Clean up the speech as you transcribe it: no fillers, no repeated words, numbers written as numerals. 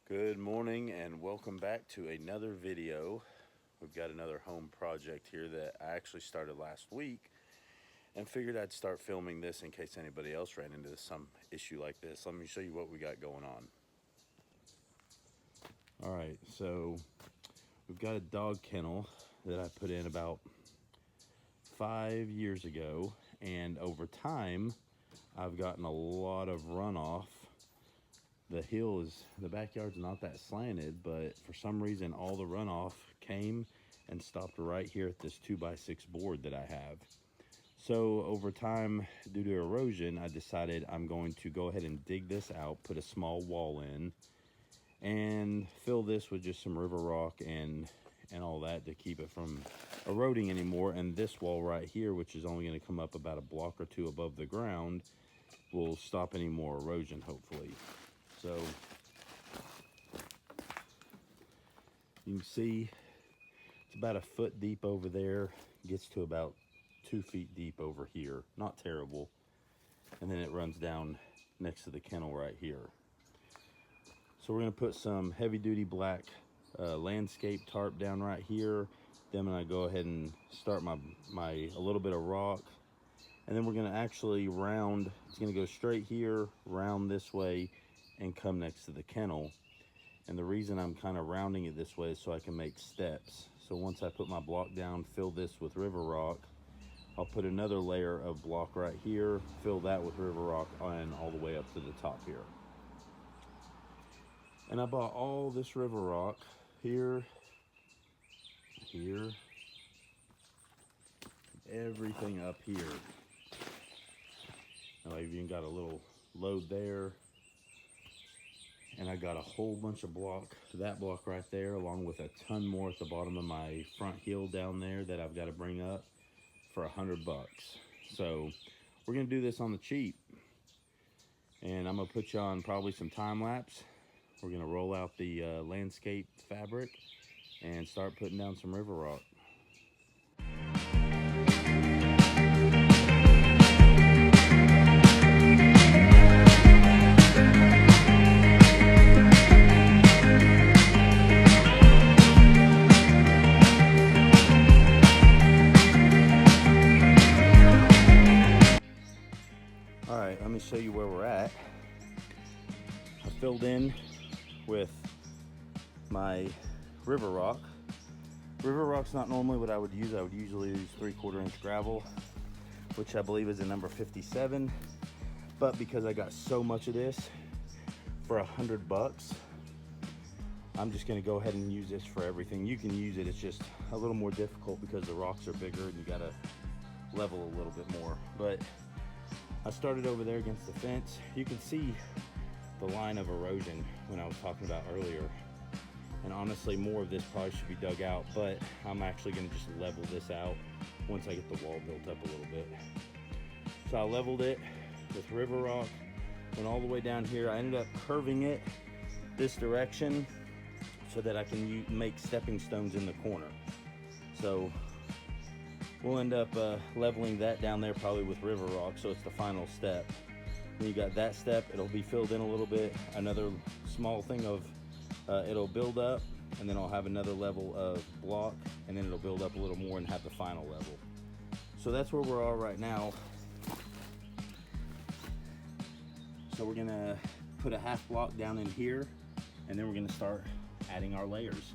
Good morning and welcome back to another video. We've got another home project here that I actually started last week and figured I'd start filming this in case anybody else ran into some issue like this. Let me show you what we got going on. Alright, so we've got a dog kennel that I put in about 5 years ago, and over time I've gotten a lot of runoff. The backyard's not that slanted, but for some reason all the runoff came and stopped right here at this 2x6 board that I have. So over time, due to erosion, I decided I'm going to go ahead and dig this out, put a small wall in, and fill this with just some river rock and all that to keep it from eroding anymore. And this wall right here, which is only going to come up about a block or two above the ground, will stop any more erosion, hopefully. So you can see it's about a foot deep over there, gets to about 2 feet deep over here. Not terrible. And then it runs down next to the kennel right here. So we're going to put some heavy duty black landscape tarp down right here. Then I'm going to go ahead and start a little bit of rock. And then we're going to actually round, it's going to go straight here, round this way, and come next to the kennel. And the reason I'm kind of rounding it this way is so I can make steps. So once I put my block down, fill this with river rock, I'll put another layer of block right here, fill that with river rock, and all the way up to the top here. And I bought all this river rock here, everything up here. Now I've even got a little load there. And I got a whole bunch of that block right there, along with a ton more at the bottom of my front hill down there that I've got to bring up for $100. So we're gonna do this on the cheap, and I'm gonna put you on probably some time lapse. We're gonna roll out the landscape fabric and start putting down some river rock. Alright, let me show you where we're at. I filled in with my river rock. River rock's not normally what I would use. I would usually use 3/4 inch gravel, which I believe is a number 57. But because I got so much of this for $100, I'm just gonna go ahead and use this for everything. You can use it, it's just a little more difficult because the rocks are bigger and you gotta level a little bit more. But I started over there against the fence. You can see the line of erosion when I was talking about earlier. And honestly, more of this probably should be dug out, but I'm actually gonna just level this out once I get the wall built up a little bit. So I leveled it with river rock, went all the way down here. I ended up curving it this direction so that I can make stepping stones in the corner. So we'll end up leveling that down there probably with river rock, so it's the final step. Then you got that step, it'll be filled in a little bit, another small thing of it'll build up, and then I'll have another level of block, and then it'll build up a little more and have the final level. So that's where we're all right now. So we're gonna put a half block down in here, and then we're gonna start adding our layers.